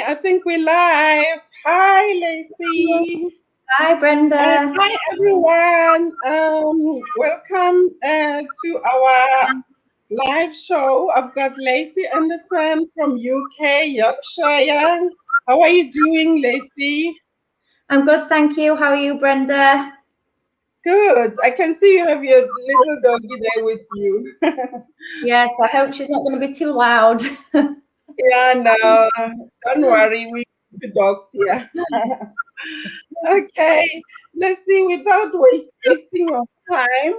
I think we're live. Hi, Lacey. Hi, Brenda. Hi, everyone. Welcome to our live show. I've got Lacey Anderson from UK, Yorkshire. How are you doing, Lacey? I'm good, thank you. How are you, Brenda? Good. I can see you have your little doggy there with you. Yes, I hope she's not going to be too loud. Yeah, no, don't worry. We keep the dogs here. Okay, let's see. Without wasting of time,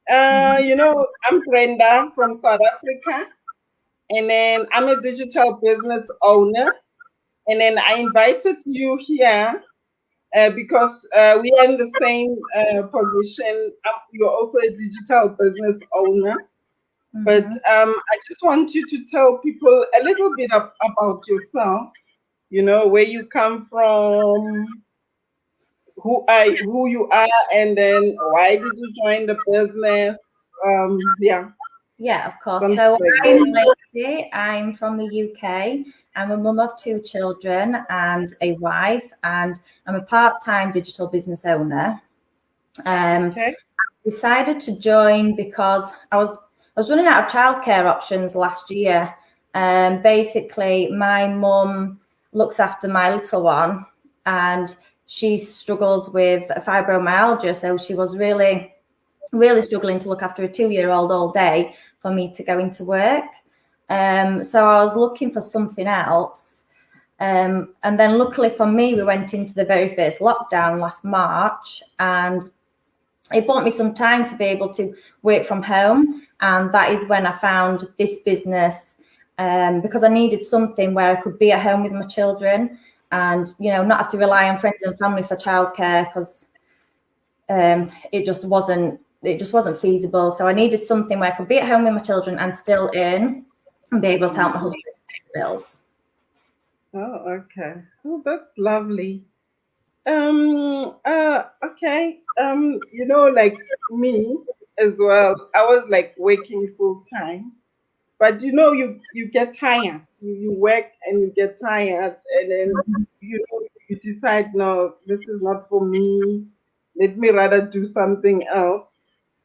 I'm Brenda from South Africa, and then I'm a digital business owner. And then I invited you here because we are in the same position. You're also a digital business owner. But I just want you to tell people a little bit about yourself, where you come from, who you are, and then why did you join the business? Yeah, Yeah, of course. something So like I'm that. Lacey. I'm from the UK. I'm a mum of 2 children and a wife, and I'm a part-time digital business owner. Okay. Decided to join because I was running out of childcare options last year. Basically, my mum looks after my little one, and she struggles with fibromyalgia. So she was really, really struggling to look after a 2-year-old all day for me to go into work. So I was looking for something else. And then luckily for me, we went into the very first lockdown last March, and it bought me some time to be able to work from home. And that is when I found this business, because I needed something where I could be at home with my children and, not have to rely on friends and family for childcare, because it just wasn't feasible. So I needed something where I could be at home with my children and still earn and be able to help my husband pay the bills. Oh, okay. Oh, that's lovely. Okay. Like me as well. I was like working full time, but you get tired. You work and you get tired, and then you decide, no, this is not for me. Let me rather do something else.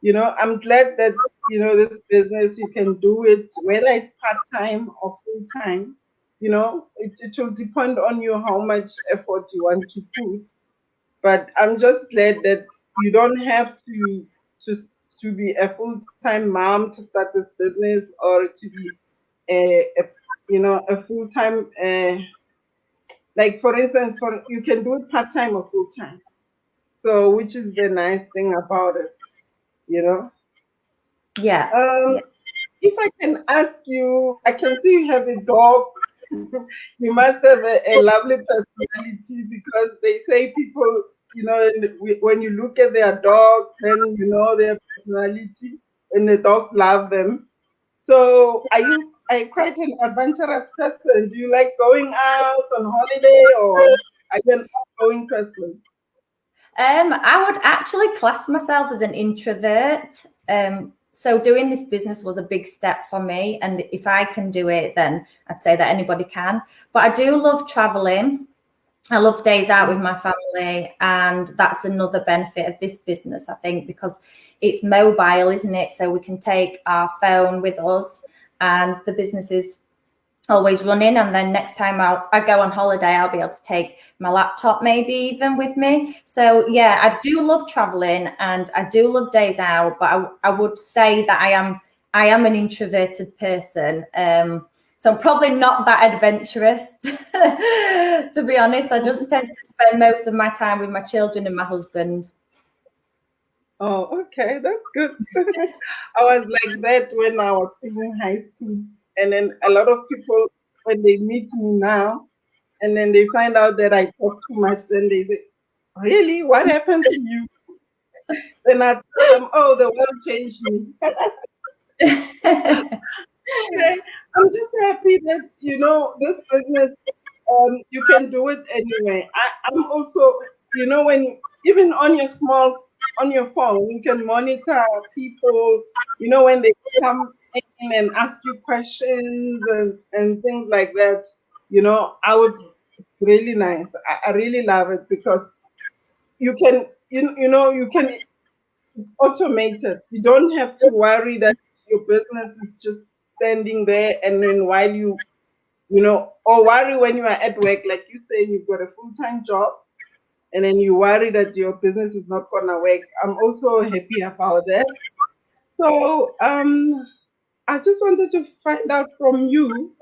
I'm glad that this business, you can do it whether it's part time or full time. It will depend on you how much effort you want to put, but I'm just glad that you don't have to to be a full-time mom to start this business, or to be a full-time, like, for instance, you can do it part-time or full-time, so which is the nice thing about it you know Yeah. um Yeah. if I can ask you, I can see you have a dog. You must have a lovely personality, because they say people, when you look at their dogs, then you know their personality, and the dogs love them. So, are you quite an adventurous person? Do you like going out on holiday, or are you an outgoing person? I would actually class myself as an introvert. So doing this business was a big step for me. And if I can do it, then I'd say that anybody can. But I do love traveling. I love days out with my family. And that's another benefit of this business, I think, because it's mobile, isn't it? So we can take our phone with us, and the business is always running. And then next time I go on holiday, I'll be able to take my laptop maybe even with me. So yeah, I do love traveling and I do love days out, but I would say that I am an introverted person. So I'm probably not that adventurous, to be honest. I just tend to spend most of my time with my children and my husband. Oh, okay, that's good. I was like that when I was still in high school. And then a lot of people, when they meet me now, and then they find out that I talk too much, then they say, really? What happened to you? Then I tell them, oh, the world changed me. Okay. I'm just happy that, this business, you can do it anyway. I'm also, when even on your phone, you can monitor people, when they come in and ask you questions, and things like that. it's really nice. I really love it because you can, you can, it's automated. You don't have to worry that your business is just standing there, and then while or worry when you are at work, like you say, you've got a full-time job, and then you worry that your business is not gonna work. I'm also happy about that. So I just wanted to find out from you,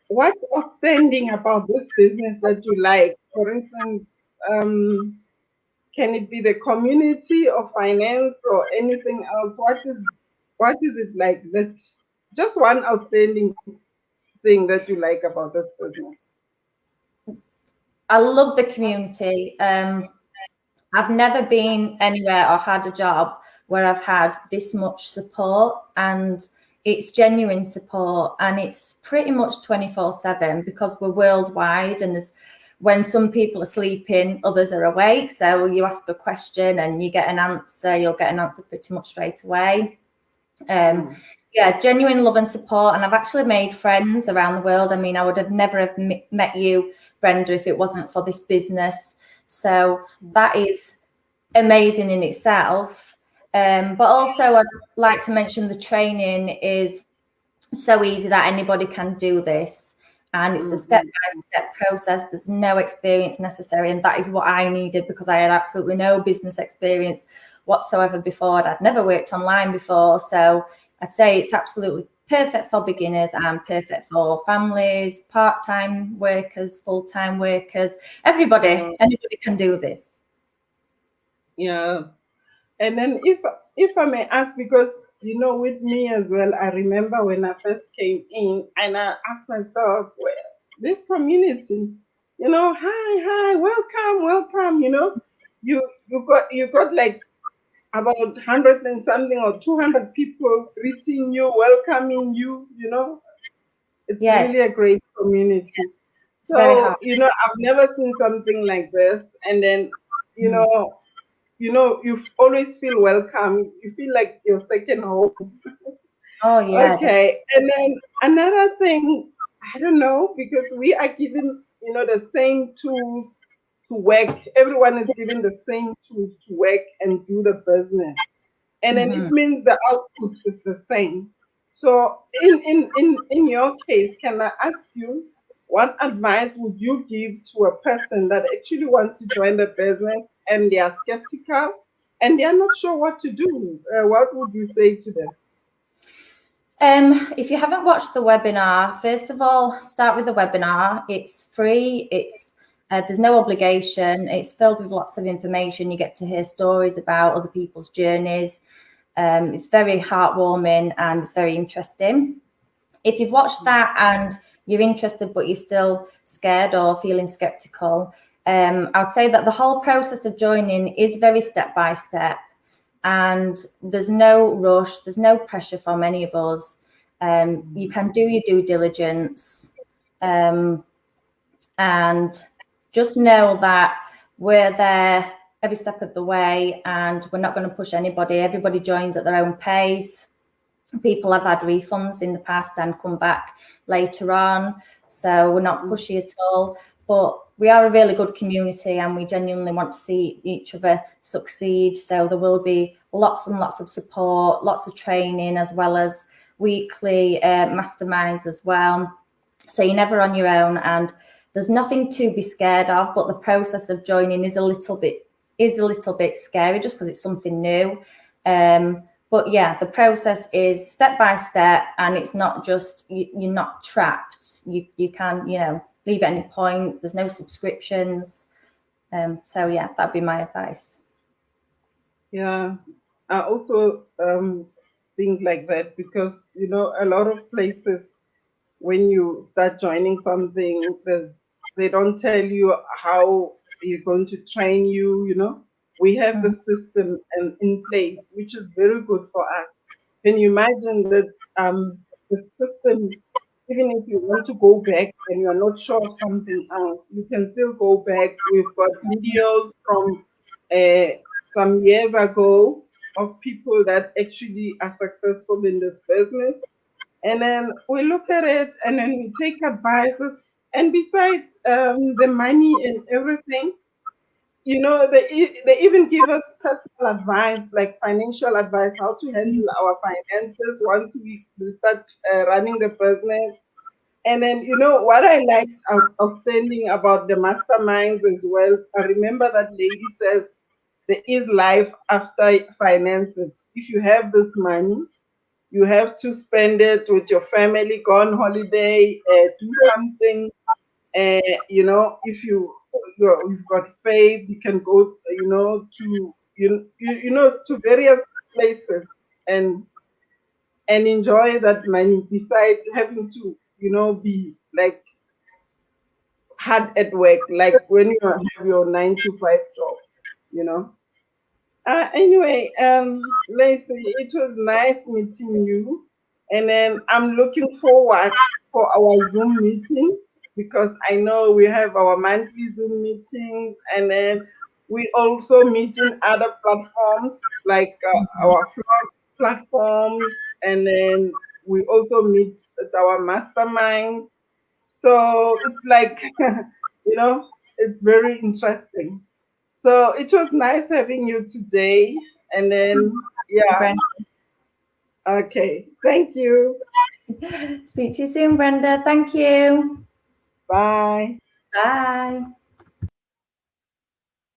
what's outstanding about this business that you like. For instance, can it be the community or finance or anything else? What is it like? That's just one outstanding thing that you like about this business. I love the community. I've never been anywhere or had a job where I've had this much support, and it's genuine support, and it's pretty much 24/7 because we're worldwide, and there's when some people are sleeping, others are awake. So you ask a question and you get an answer, you'll get an answer pretty much straight away. Yeah, genuine love and support. And I've actually made friends around the world. I mean, I would have never have met you, Brenda, if it wasn't for this business. So that is amazing in itself. But also I'd like to mention the training is so easy that anybody can do this. And it's a step-by-step process. There's no experience necessary. And that is what I needed because I had absolutely no business experience whatsoever before. I'd never worked online before. So I'd say it's absolutely perfect for beginners and perfect for families, part-time workers, full-time workers, everybody. Anybody can do this. Yeah. And then if I may ask, because with me as well, I remember when I first came in and I asked myself, well, this community, hi, welcome, welcome, you got like about 100 and something or 200 people greeting you, welcoming you. It's Yes, really a great community. it's very hard. So, I've never seen something like this. And then, you know, you always feel welcome. You feel like you're second home. Oh, yeah. Okay. And then another thing, I don't know, because we are given, the same tools to work. Everyone is given the same tools to work and do the business. And then it means the output is the same. So in your case, can I ask you, what advice would you give to a person that actually wants to join the business and they are skeptical and they are not sure what to do? What would you say to them? If you haven't watched the webinar, first of all, start with the webinar. It's free. There's no obligation. It's filled with lots of information. You get to hear stories about other people's journeys. It's very heartwarming and it's very interesting. If you've watched that and you're interested but you're still scared or feeling skeptical, I'd say that the whole process of joining is very step by step. And there's no rush, there's no pressure from any of us. You can do your due diligence, and just know that we're there every step of the way and we're not going to push anybody. Everybody joins at their own pace. People have had refunds in the past and come back later on. So we're not pushy at all. But we are a really good community and we genuinely want to see each other succeed. So there will be lots and lots of support, lots of training, as well as weekly masterminds as well. So you're never on your own and there's nothing to be scared of, but the process of joining is a little bit scary just because it's something new. But yeah, the process is step by step and it's not just, you're not trapped. You can, leave at any point. There's no subscriptions. So yeah, that'd be my advice. Yeah, I also think like that because a lot of places when you start joining something, they don't tell you how you're going to train you. We have the system in place, which is very good for us. Can you imagine that the system, even if you want to go back and you're not sure of something else, you can still go back. We've got videos from some years ago of people that actually are successful in this business. And then we look at it and then we take advices. And besides the money and everything, they even give us personal advice, like financial advice, how to handle our finances once we start running the business. And then, what I liked outstanding about the masterminds as well, I remember that lady says there is life after finances. If you have this money, you have to spend it with your family, go on holiday, do something. If you've got faith, you can go, to various places and enjoy that money besides having to, be like hard at work, like when you have your 9 to 5 job, you know. Anyway, Lacey, it was nice meeting you. And then I'm looking forward for our Zoom meetings because I know we have our monthly Zoom meetings, and then we also meet in other platforms like our blog platforms, and then we also meet at our mastermind. So it's like, it's very interesting. So it was nice having you today. And then, yeah, Brenda. okay. Thank you. Speak to you soon, Brenda. Thank you. Bye. Bye.